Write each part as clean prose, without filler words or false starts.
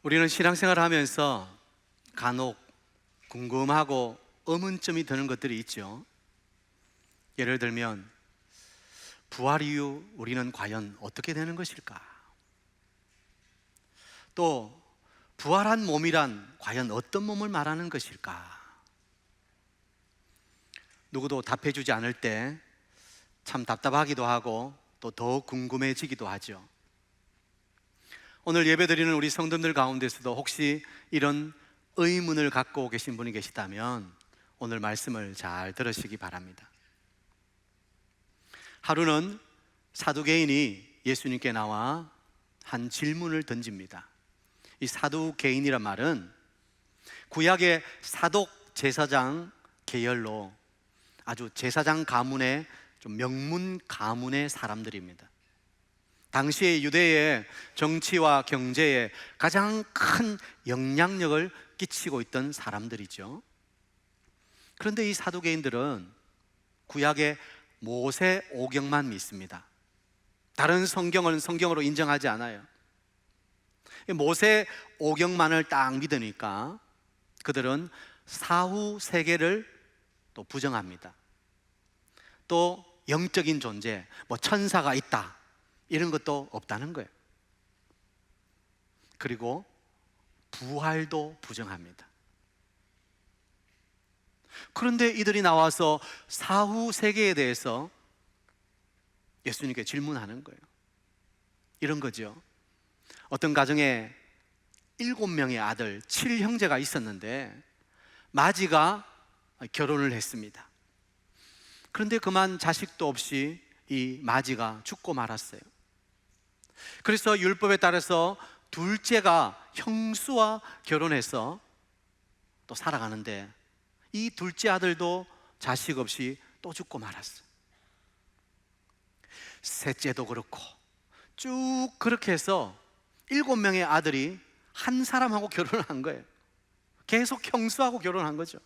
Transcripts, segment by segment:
우리는 신앙생활을 하면서 간혹 궁금하고 의문점이 드는 것들이 있죠. 예를 들면 부활 이후 우리는 과연 어떻게 되는 것일까? 또 부활한 몸이란 과연 어떤 몸을 말하는 것일까? 누구도 답해주지 않을 때 참 답답하기도 하고 또 더욱 궁금해지기도 하죠. 오늘 예배드리는 우리 성도들 가운데서도 혹시 이런 의문을 갖고 계신 분이 계시다면 오늘 말씀을 잘 들으시기 바랍니다. 하루는 사두개인이 예수님께 나와 한 질문을 던집니다. 이 사두개인이란 말은 구약의 사독 제사장 계열로 아주 제사장 가문의 좀 명문 가문의 사람들입니다. 당시의 유대의 정치와 경제에 가장 큰 영향력을 끼치고 있던 사람들이죠. 그런데 이 사두개인들은 구약의 모세 오경만 믿습니다. 다른 성경은 성경으로 인정하지 않아요. 모세 오경만을 딱 믿으니까 그들은 사후 세계를 또 부정합니다. 또 영적인 존재, 천사가 있다 이런 것도 없다는 거예요. 그리고 부활도 부정합니다. 그런데 이들이 나와서 사후 세계에 대해서 예수님께 질문하는 거예요. 이런 거죠. 어떤 가정에 7명의 아들 7형제가 있었는데 마지가 결혼을 했습니다. 그런데 그만 자식도 없이 이 마지가 죽고 말았어요. 그래서 율법에 따라서 둘째가 형수와 결혼해서 또 살아가는데 이 둘째 아들도 자식 없이 또 죽고 말았어요. 셋째도 그렇고 쭉 그렇게 해서 7명의 아들이 한 사람하고 결혼을 한 거예요. 계속 형수하고 결혼한 거죠.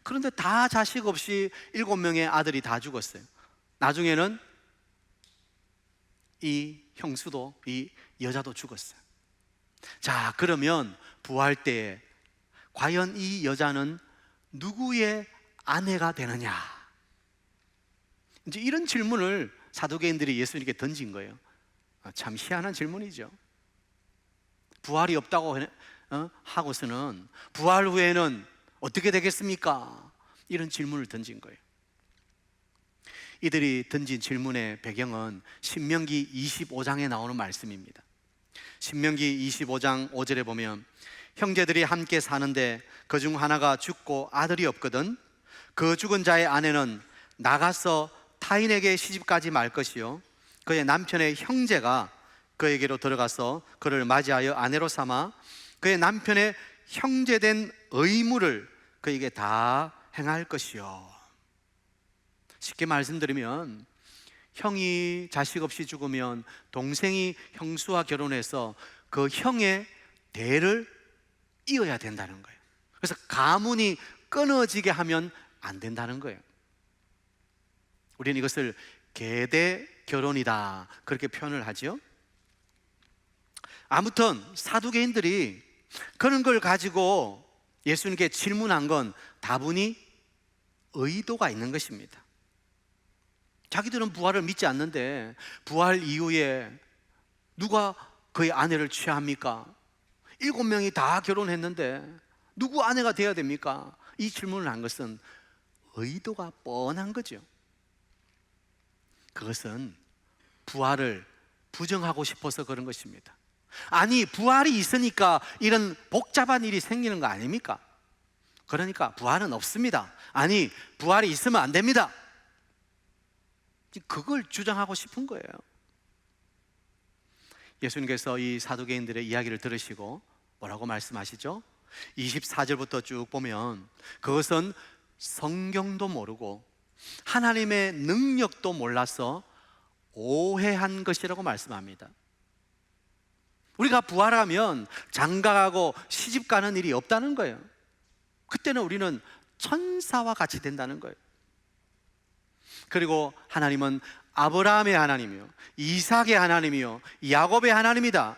그런데 다 자식 없이 7명의 아들이 다 죽었어요. 나중에는 이 형수도 이 여자도 죽었어요. 자, 그러면 부활 때에 과연 이 여자는 누구의 아내가 되느냐? 이제 이런 질문을 사두개인들이 예수님께 던진 거예요. 참 희한한 질문이죠. 부활이 없다고 하고서는 부활 후에는 어떻게 되겠습니까? 이런 질문을 던진 거예요. 이들이 던진 질문의 배경은 신명기 25장에 나오는 말씀입니다. 신명기 25장 5절에 보면 형제들이 함께 사는데 그중 하나가 죽고 아들이 없거든 그 죽은 자의 아내는 나가서 타인에게 시집가지 말 것이요 그의 남편의 형제가 그에게로 들어가서 그를 맞이하여 아내로 삼아 그의 남편의 형제된 의무를 그에게 다 행할 것이요. 쉽게 말씀드리면 형이 자식 없이 죽으면 동생이 형수와 결혼해서 그 형의 대를 이어야 된다는 거예요. 그래서 가문이 끊어지게 하면 안 된다는 거예요. 우리는 이것을 계대 결혼이다 그렇게 표현을 하죠. 아무튼 사두개인들이 그런 걸 가지고 예수님께 질문한 건 다분히 의도가 있는 것입니다. 자기들은 부활을 믿지 않는데 부활 이후에 누가 그의 아내를 취합니까? 7명이 다 결혼했는데 누구 아내가 돼야 됩니까? 이 질문을 한 것은 의도가 뻔한 거죠. 그것은 부활을 부정하고 싶어서 그런 것입니다. 아니, 부활이 있으니까 이런 복잡한 일이 생기는 거 아닙니까? 그러니까 부활은 없습니다. 아니, 부활이 있으면 안 됩니다. 그걸 주장하고 싶은 거예요. 예수님께서 이 사두개인들의 이야기를 들으시고 뭐라고 말씀하시죠? 24절부터 쭉 보면 그것은 성경도 모르고 하나님의 능력도 몰라서 오해한 것이라고 말씀합니다. 우리가 부활하면 장가가고 시집가는 일이 없다는 거예요. 그때는 우리는 천사와 같이 된다는 거예요. 그리고 하나님은 아브라함의 하나님이요 이삭의 하나님이요 야곱의 하나님이다.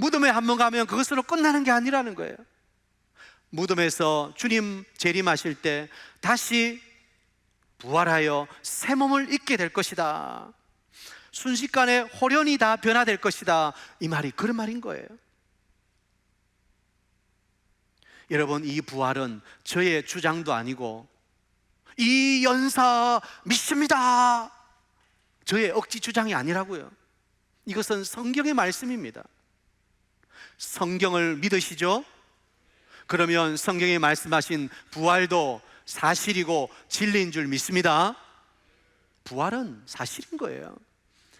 무덤에 한 번 가면 그것으로 끝나는 게 아니라는 거예요. 무덤에서 주님 재림하실 때 다시 부활하여 새 몸을 입게 될 것이다. 순식간에 홀연히 다 변화될 것이다. 이 말이 그런 말인 거예요. 여러분, 이 부활은 저의 주장도 아니고 이 연사 믿습니다, 저의 억지 주장이 아니라고요. 이것은 성경의 말씀입니다. 성경을 믿으시죠? 그러면 성경에 말씀하신 부활도 사실이고 진리인 줄 믿습니다. 부활은 사실인 거예요.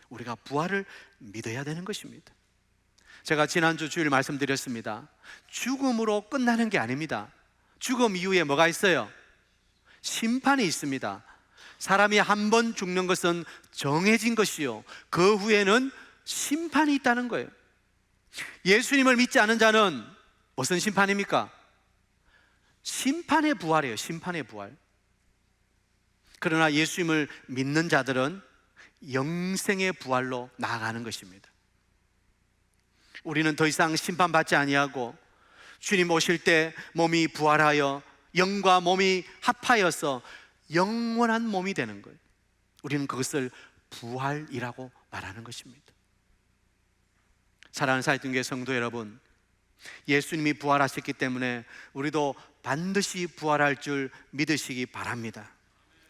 우리가 부활을 믿어야 되는 것입니다. 제가 지난주 주일 말씀드렸습니다. 죽음으로 끝나는 게 아닙니다. 죽음 이후에 뭐가 있어요? 심판이 있습니다. 사람이 한 번 죽는 것은 정해진 것이요, 그 후에는 심판이 있다는 거예요. 예수님을 믿지 않은 자는 무슨 심판입니까? 심판의 부활이에요. 심판의 부활. 그러나 예수님을 믿는 자들은 영생의 부활로 나아가는 것입니다. 우리는 더 이상 심판받지 아니하고 주님 오실 때 몸이 부활하여 영과 몸이 합하여서 영원한 몸이 되는 거예요. 우리는 그것을 부활이라고 말하는 것입니다. 사랑하는 사랑교회 성도 여러분, 예수님이 부활하셨기 때문에 우리도 반드시 부활할 줄 믿으시기 바랍니다.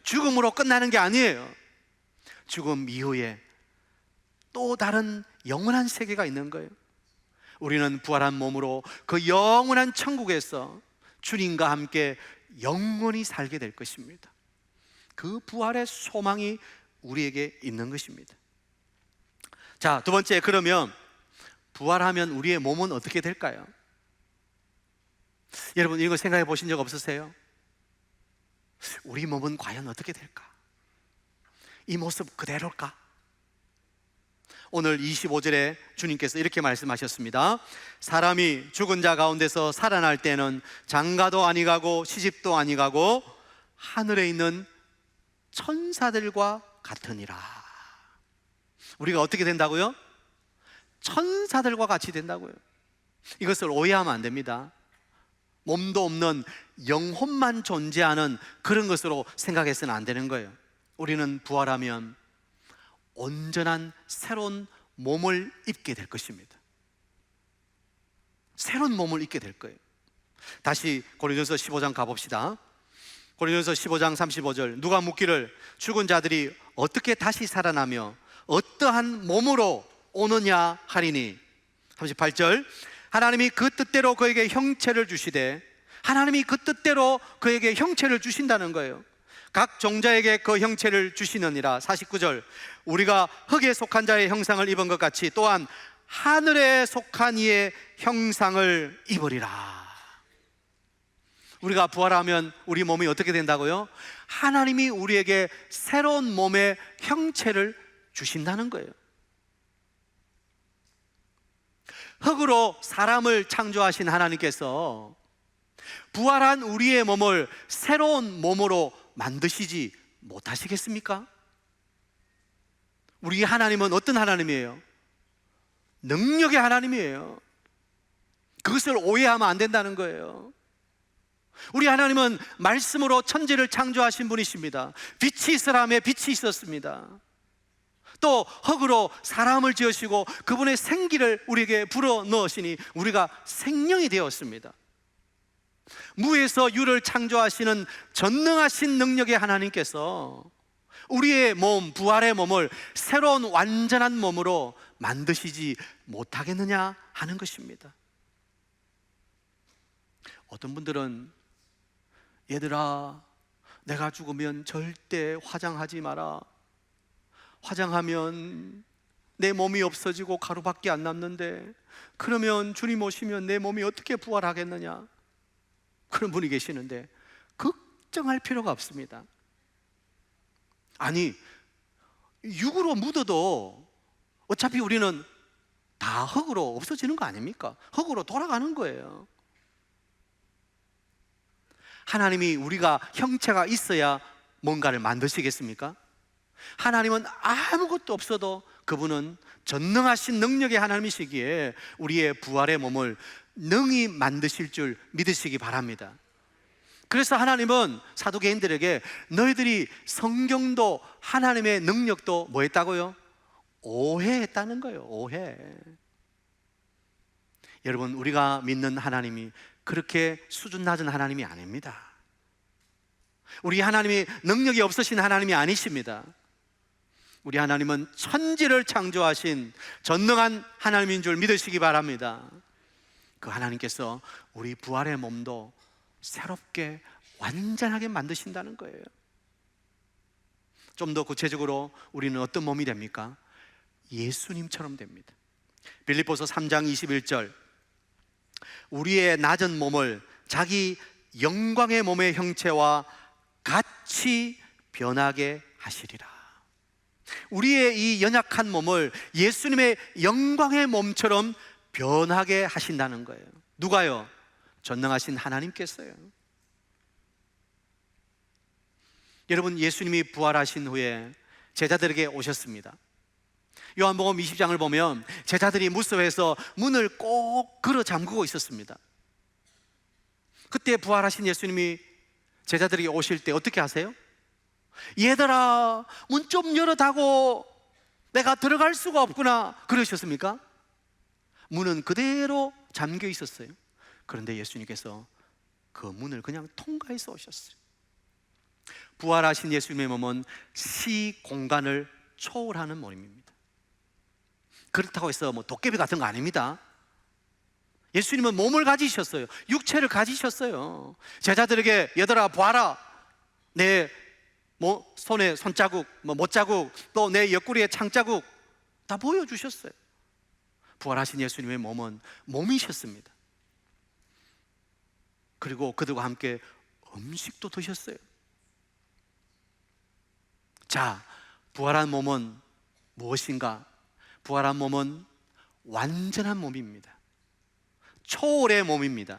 죽음으로 끝나는 게 아니에요. 죽음 이후에 또 다른 영원한 세계가 있는 거예요. 우리는 부활한 몸으로 그 영원한 천국에서 주님과 함께 영원히 살게 될 것입니다. 그 부활의 소망이 우리에게 있는 것입니다. 자, 두 번째, 그러면 부활하면 우리의 몸은 어떻게 될까요? 여러분, 이거 생각해 보신 적 없으세요? 우리 몸은 과연 어떻게 될까? 이 모습 그대로일까? 오늘 25절에 주님께서 이렇게 말씀하셨습니다. 사람이 죽은 자 가운데서 살아날 때는 장가도 아니가고 시집도 아니가고 하늘에 있는 천사들과 같으니라. 우리가 어떻게 된다고요? 천사들과 같이 된다고요. 이것을 오해하면 안 됩니다. 몸도 없는 영혼만 존재하는 그런 것으로 생각해서는 안 되는 거예요. 우리는 부활하면 온전한 새로운 몸을 입게 될 것입니다. 새로운 몸을 입게 될 거예요. 다시 고린도전서 15장 가봅시다. 고린도전서 15장 35절, 누가 묻기를 죽은 자들이 어떻게 다시 살아나며 어떠한 몸으로 오느냐 하리니. 38절, 하나님이 그 뜻대로 그에게 형체를 주시되, 하나님이 그 뜻대로 그에게 형체를 주신다는 거예요. 각 종자에게 그 형체를 주시느니라. 49절, 우리가 흙에 속한 자의 형상을 입은 것 같이 또한 하늘에 속한 이의 형상을 입으리라. 우리가 부활하면 우리 몸이 어떻게 된다고요? 하나님이 우리에게 새로운 몸의 형체를 주신다는 거예요. 흙으로 사람을 창조하신 하나님께서 부활한 우리의 몸을 새로운 몸으로 만드시지 못하시겠습니까? 우리 하나님은 어떤 하나님이에요? 능력의 하나님이에요. 그것을 오해하면 안 된다는 거예요. 우리 하나님은 말씀으로 천지를 창조하신 분이십니다. 빛이 있으라며 빛이 있었습니다. 또 흙으로 사람을 지으시고 그분의 생기를 우리에게 불어넣으시니 우리가 생명이 되었습니다. 무에서 유를 창조하시는 전능하신 능력의 하나님께서 우리의 몸, 부활의 몸을 새로운 완전한 몸으로 만드시지 못하겠느냐 하는 것입니다. 어떤 분들은 얘들아, 내가 죽으면 절대 화장하지 마라. 화장하면 내 몸이 없어지고 가루밖에 안 남는데 그러면 주님 오시면 내 몸이 어떻게 부활하겠느냐, 그런 분이 계시는데 걱정할 필요가 없습니다. 아니, 육으로 묻어도 어차피 우리는 다 흙으로 없어지는 거 아닙니까? 흙으로 돌아가는 거예요. 하나님이 우리가 형체가 있어야 뭔가를 만드시겠습니까? 하나님은 아무것도 없어도 그분은 전능하신 능력의 하나님이시기에 우리의 부활의 몸을 능히 만드실 줄 믿으시기 바랍니다. 그래서 하나님은 사도개인들에게 너희들이 성경도 하나님의 능력도 뭐 했다고요? 오해했다는 거예요. 오해. 여러분, 우리가 믿는 하나님이 그렇게 수준 낮은 하나님이 아닙니다. 우리 하나님이 능력이 없으신 하나님이 아니십니다. 우리 하나님은 천지를 창조하신 전능한 하나님인 줄 믿으시기 바랍니다. 그 하나님께서 우리 부활의 몸도 새롭게 완전하게 만드신다는 거예요. 좀 더 구체적으로 우리는 어떤 몸이 됩니까? 예수님처럼 됩니다. 빌립보서 3장 21절, 우리의 낮은 몸을 자기 영광의 몸의 형체와 같이 변하게 하시리라. 우리의 이 연약한 몸을 예수님의 영광의 몸처럼 변하게 하신다는 거예요. 누가요? 전능하신 하나님께서요. 여러분, 예수님이 부활하신 후에 제자들에게 오셨습니다. 요한복음 20장을 보면 제자들이 무서워해서 문을 꼭 걸어 잠그고 있었습니다. 그때 부활하신 예수님이 제자들에게 오실 때 어떻게 하세요? 얘들아, 문 좀 열어다고, 내가 들어갈 수가 없구나, 그러셨습니까? 문은 그대로 잠겨 있었어요. 그런데 예수님께서 그 문을 그냥 통과해서 오셨어요. 부활하신 예수님의 몸은 시 공간을 초월하는 몸입니다. 그렇다고 해서 뭐 도깨비 같은 거 아닙니다. 예수님은 몸을 가지셨어요. 육체를 가지셨어요. 제자들에게 얘들아 봐라, 내 손에 손자국, 못자국, 또 내 옆구리에 창자국 다 보여주셨어요. 부활하신 예수님의 몸은 몸이셨습니다. 그리고 그들과 함께 음식도 드셨어요. 자, 부활한 몸은 무엇인가? 부활한 몸은 완전한 몸입니다. 초월의 몸입니다.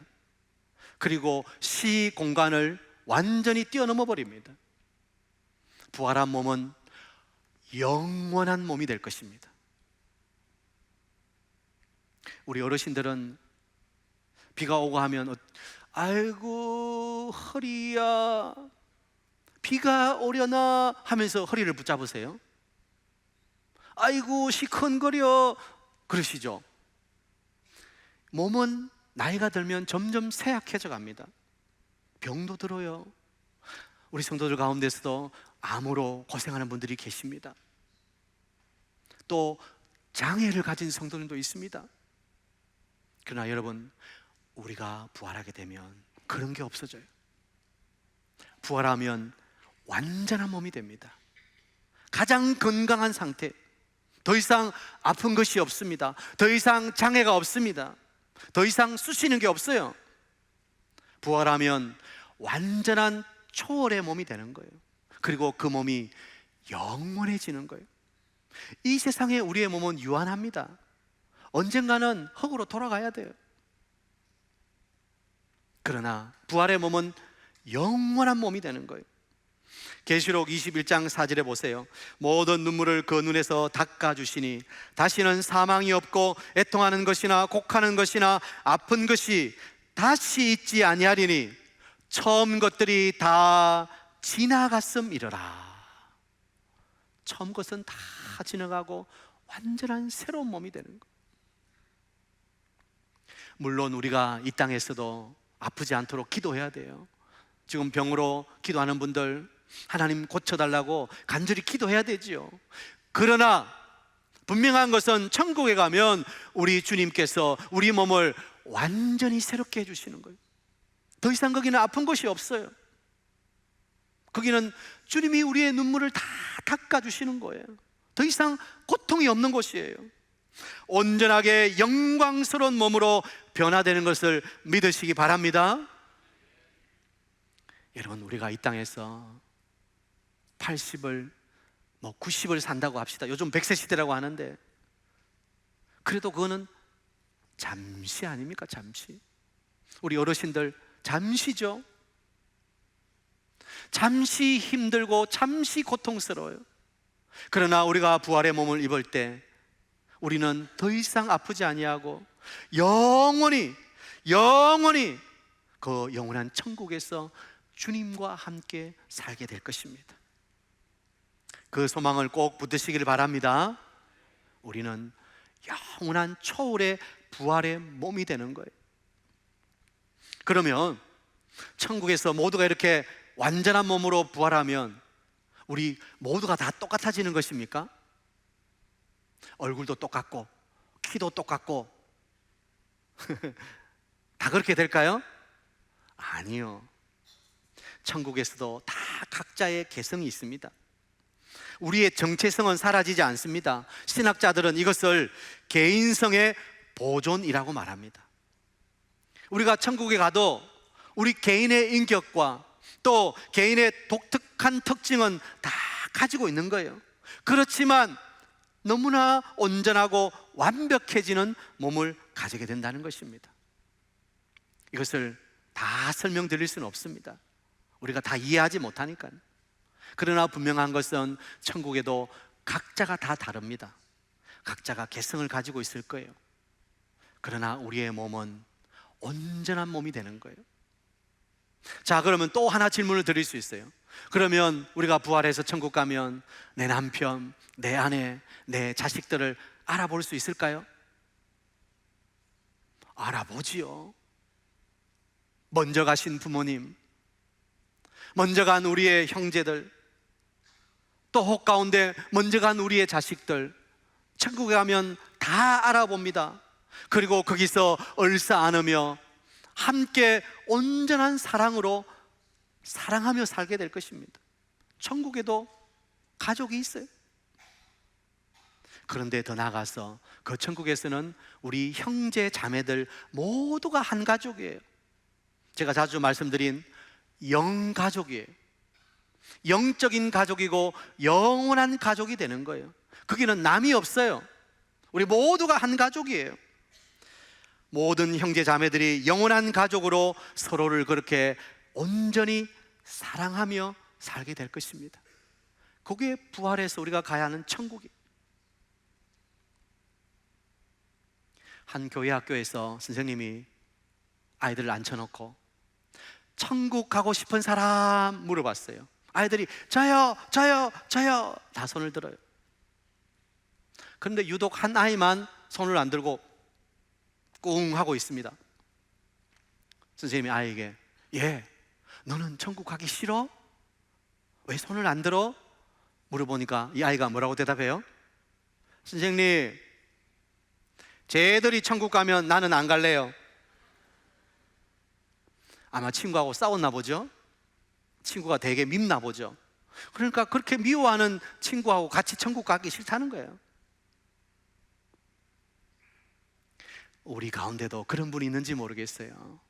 그리고 시 공간을 완전히 뛰어넘어 버립니다. 부활한 몸은 영원한 몸이 될 것입니다. 우리 어르신들은 비가 오고 하면 아이고 허리야, 비가 오려나 하면서 허리를 붙잡으세요. 아이고 시큰거려 그러시죠. 몸은 나이가 들면 점점 쇠약해져 갑니다. 병도 들어요. 우리 성도들 가운데서도 암으로 고생하는 분들이 계십니다. 또 장애를 가진 성도들도 있습니다. 그러나 여러분, 우리가 부활하게 되면 그런 게 없어져요. 부활하면 완전한 몸이 됩니다. 가장 건강한 상태, 더 이상 아픈 것이 없습니다. 더 이상 장애가 없습니다. 더 이상 쑤시는 게 없어요. 부활하면 완전한 초월의 몸이 되는 거예요. 그리고 그 몸이 영원해지는 거예요. 이 세상에 우리의 몸은 유한합니다. 언젠가는 흙으로 돌아가야 돼요. 그러나 부활의 몸은 영원한 몸이 되는 거예요. 계시록 21장 4절에 보세요. 모든 눈물을 그 눈에서 닦아주시니 다시는 사망이 없고 애통하는 것이나 곡하는 것이나 아픈 것이 다시 있지 아니하리니 처음 것들이 다 지나갔음이러라. 처음 것은 다 지나가고 완전한 새로운 몸이 되는 거예요. 물론 우리가 이 땅에서도 아프지 않도록 기도해야 돼요. 지금 병으로 기도하는 분들, 하나님 고쳐달라고 간절히 기도해야 되지요. 그러나 분명한 것은 천국에 가면 우리 주님께서 우리 몸을 완전히 새롭게 해주시는 거예요. 더 이상 거기는 아픈 곳이 없어요. 거기는 주님이 우리의 눈물을 다 닦아주시는 거예요. 더 이상 고통이 없는 곳이에요. 온전하게 영광스러운 몸으로 변화되는 것을 믿으시기 바랍니다. 여러분, 우리가 이 땅에서 80을 90을 산다고 합시다. 요즘 100세 시대라고 하는데 그래도 그거는 잠시 아닙니까? 잠시. 우리 어르신들 잠시죠. 잠시 힘들고 잠시 고통스러워요. 그러나 우리가 부활의 몸을 입을 때 우리는 더 이상 아프지 아니하고 영원히 그 영원한 천국에서 주님과 함께 살게 될 것입니다. 그 소망을 꼭 붙드시길 바랍니다. 우리는 영원한 초월의 부활의 몸이 되는 거예요. 그러면 천국에서 모두가 이렇게 완전한 몸으로 부활하면 우리 모두가 다 똑같아지는 것입니까? 얼굴도 똑같고 키도 똑같고 다 그렇게 될까요? 아니요. 천국에서도 다 각자의 개성이 있습니다. 우리의 정체성은 사라지지 않습니다. 신학자들은 이것을 개인성의 보존이라고 말합니다. 우리가 천국에 가도 우리 개인의 인격과 또 개인의 독특한 특징은 다 가지고 있는 거예요. 그렇지만 너무나 온전하고 완벽해지는 몸을 가지게 된다는 것입니다. 이것을 다 설명드릴 수는 없습니다. 우리가 다 이해하지 못하니까요. 그러나 분명한 것은 천국에도 각자가 다 다릅니다. 각자가 개성을 가지고 있을 거예요. 그러나 우리의 몸은 온전한 몸이 되는 거예요. 자, 그러면 또 하나 질문을 드릴 수 있어요. 그러면 우리가 부활해서 천국 가면 내 남편, 내 아내, 내 자식들을 알아볼 수 있을까요? 알아보지요. 먼저 가신 부모님, 먼저 간 우리의 형제들, 또 혹 가운데 먼저 간 우리의 자식들, 천국에 가면 다 알아봅니다. 그리고 거기서 얼싸 안으며 함께 온전한 사랑으로 사랑하며 살게 될 것입니다. 천국에도 가족이 있어요. 그런데 더 나아가서 그 천국에서는 우리 형제 자매들 모두가 한 가족이에요. 제가 자주 말씀드린 영가족이에요. 영적인 가족이고 영원한 가족이 되는 거예요. 거기는 남이 없어요. 우리 모두가 한 가족이에요. 모든 형제 자매들이 영원한 가족으로 서로를 그렇게 온전히 사랑하며 살게 될 것입니다. 그게 부활해서 우리가 가야 하는 천국이에요. 한 교회 학교에서 선생님이 아이들을 앉혀놓고 천국 가고 싶은 사람 물어봤어요. 아이들이 저요 다 손을 들어요. 그런데 유독 한 아이만 손을 안 들고 꿍 하고 있습니다. 선생님이 아이에게 너는 천국 가기 싫어? 왜 손을 안 들어? 물어보니까 이 아이가 뭐라고 대답해요? 선생님, 쟤들이 천국 가면 나는 안 갈래요. 아마 친구하고 싸웠나 보죠? 친구가 되게 밉나 보죠? 그러니까 그렇게 미워하는 친구하고 같이 천국 가기 싫다는 거예요. 우리 가운데도 그런 분이 있는지 모르겠어요.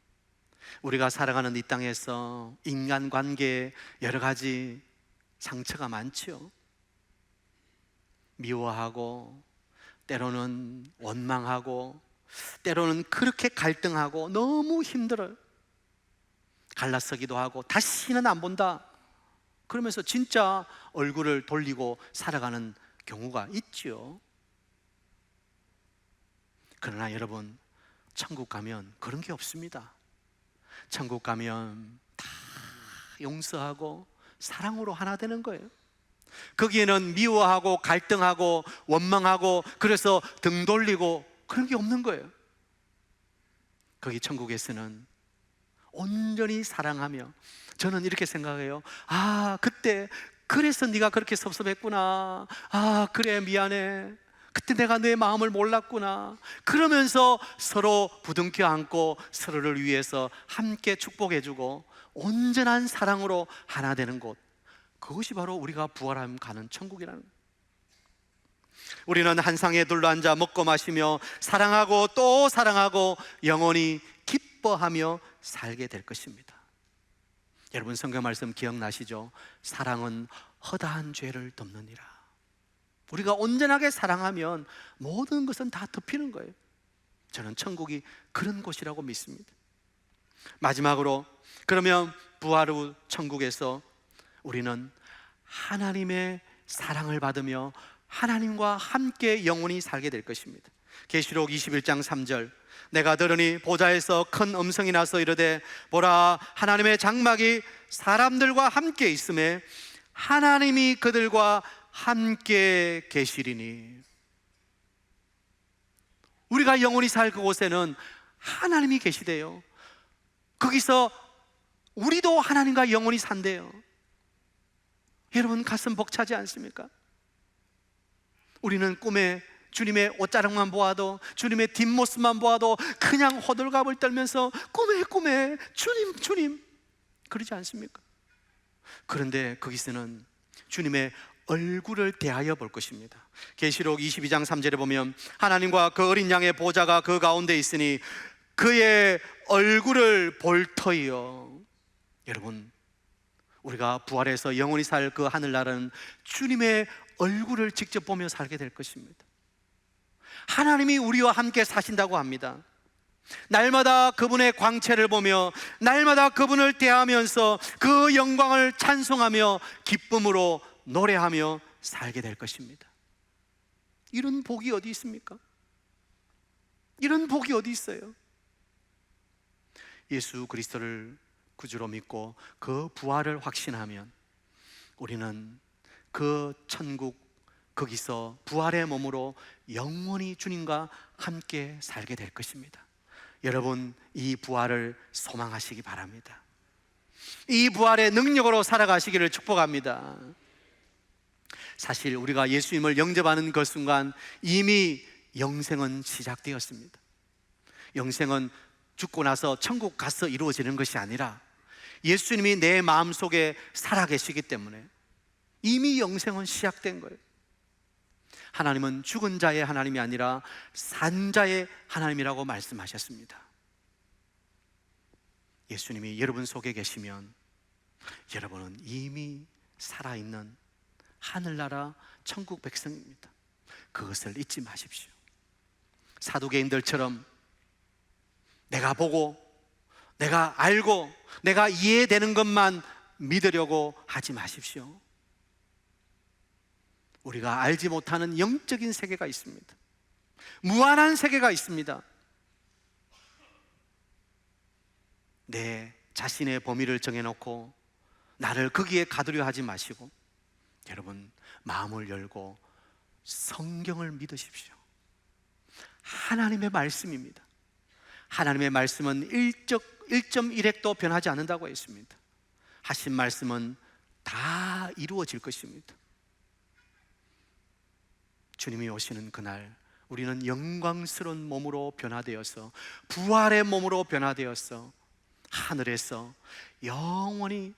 우리가 살아가는 이 땅에서 인간관계에 여러 가지 상처가 많죠. 미워하고 때로는 원망하고 때로는 그렇게 갈등하고 너무 힘들어요. 갈라서기도 하고 다시는 안 본다 그러면서 진짜 얼굴을 돌리고 살아가는 경우가 있죠. 그러나 여러분, 천국 가면 그런 게 없습니다. 천국 가면 다 용서하고 사랑으로 하나 되는 거예요. 거기에는 미워하고 갈등하고 원망하고 그래서 등 돌리고 그런 게 없는 거예요. 거기 천국에서는 온전히 사랑하며, 저는 이렇게 생각해요. 그때 그래서 네가 그렇게 섭섭했구나. 그래 미안해. 그때 내가 내 마음을 몰랐구나. 그러면서 서로 부둥켜 안고 서로를 위해서 함께 축복해주고 온전한 사랑으로 하나 되는 곳, 그것이 바로 우리가 부활하면 가는 천국이라는 거예요. 우리는 한 상에 둘러앉아 먹고 마시며 사랑하고 또 사랑하고 영원히 기뻐하며 살게 될 것입니다. 여러분, 성경 말씀 기억나시죠? 사랑은 허다한 죄를 덮느니라. 우리가 온전하게 사랑하면 모든 것은 다 덮이는 거예요. 저는 천국이 그런 곳이라고 믿습니다. 마지막으로, 그러면 부활 후 천국에서 우리는 하나님의 사랑을 받으며 하나님과 함께 영원히 살게 될 것입니다. 계시록 21장 3절, 내가 들으니 보좌에서 큰 음성이 나서 이르되 보라, 하나님의 장막이 사람들과 함께 있음에 하나님이 그들과 함께 계시리니. 우리가 영원히 살 그곳에는 하나님이 계시대요. 거기서 우리도 하나님과 영원히 산대요. 여러분, 가슴 벅차지 않습니까? 우리는 꿈에 주님의 옷자락만 보아도, 주님의 뒷모습만 보아도 그냥 호들갑을 떨면서 꿈에 주님 주님 그러지 않습니까? 그런데 거기서는 주님의 얼굴을 대하여 볼 것입니다. 계시록 22장 3절에 보면 하나님과 그 어린 양의 보좌가 그 가운데 있으니 그의 얼굴을 볼 터이요. 여러분, 우리가 부활해서 영원히 살 그 하늘나라는 주님의 얼굴을 직접 보며 살게 될 것입니다. 하나님이 우리와 함께 사신다고 합니다. 날마다 그분의 광채를 보며 날마다 그분을 대하면서 그 영광을 찬송하며 기쁨으로 노래하며 살게 될 것입니다. 이런 복이 어디 있습니까? 이런 복이 어디 있어요? 예수 그리스도를 구주로 믿고 그 부활을 확신하면 우리는 그 천국, 거기서 부활의 몸으로 영원히 주님과 함께 살게 될 것입니다. 여러분, 이 부활을 소망하시기 바랍니다. 이 부활의 능력으로 살아가시기를 축복합니다. 사실 우리가 예수님을 영접하는 그 순간 이미 영생은 시작되었습니다. 영생은 죽고 나서 천국 가서 이루어지는 것이 아니라 예수님이 내 마음속에 살아계시기 때문에 이미 영생은 시작된 거예요. 하나님은 죽은 자의 하나님이 아니라 산 자의 하나님이라고 말씀하셨습니다. 예수님이 여러분 속에 계시면 여러분은 이미 살아있는 하늘나라 천국 백성입니다. 그것을 잊지 마십시오. 사두개인들처럼 내가 보고 내가 알고 내가 이해되는 것만 믿으려고 하지 마십시오. 우리가 알지 못하는 영적인 세계가 있습니다. 무한한 세계가 있습니다. 내 자신의 범위를 정해놓고 나를 거기에 가두려 하지 마시고 여러분, 마음을 열고 성경을 믿으십시오. 하나님의 말씀입니다. 하나님의 말씀은 1.1획도 변하지 않는다고 했습니다. 하신 말씀은 다 이루어질 것입니다. 주님이 오시는 그날 우리는 영광스러운 몸으로 변화되어서 부활의 몸으로 변화되어서 하늘에서 영원히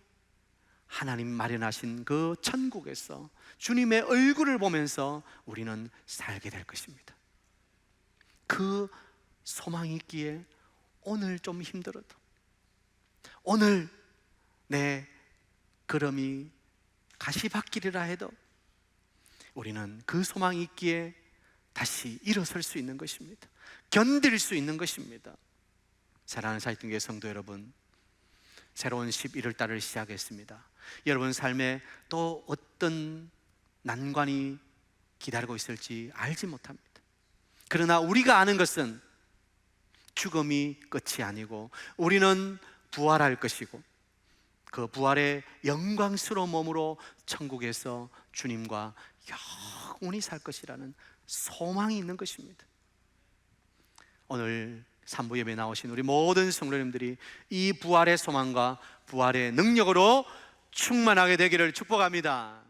하나님 마련하신 그 천국에서 주님의 얼굴을 보면서 우리는 살게 될 것입니다. 그 소망이 있기에 오늘 좀 힘들어도, 오늘 내 걸음이 가시밭길이라 해도 우리는 그 소망이 있기에 다시 일어설 수 있는 것입니다. 견딜 수 있는 것입니다. 사랑하는 사역동교회 성도 여러분, 새로운 11월 달을 시작했습니다. 여러분 삶에 또 어떤 난관이 기다리고 있을지 알지 못합니다. 그러나 우리가 아는 것은 죽음이 끝이 아니고 우리는 부활할 것이고 그 부활의 영광스러운 몸으로 천국에서 주님과 영원히 살 것이라는 소망이 있는 것입니다. 오늘 산부 예배에 나오신 우리 모든 성도님들이 이 부활의 소망과 부활의 능력으로 충만하게 되기를 축복합니다.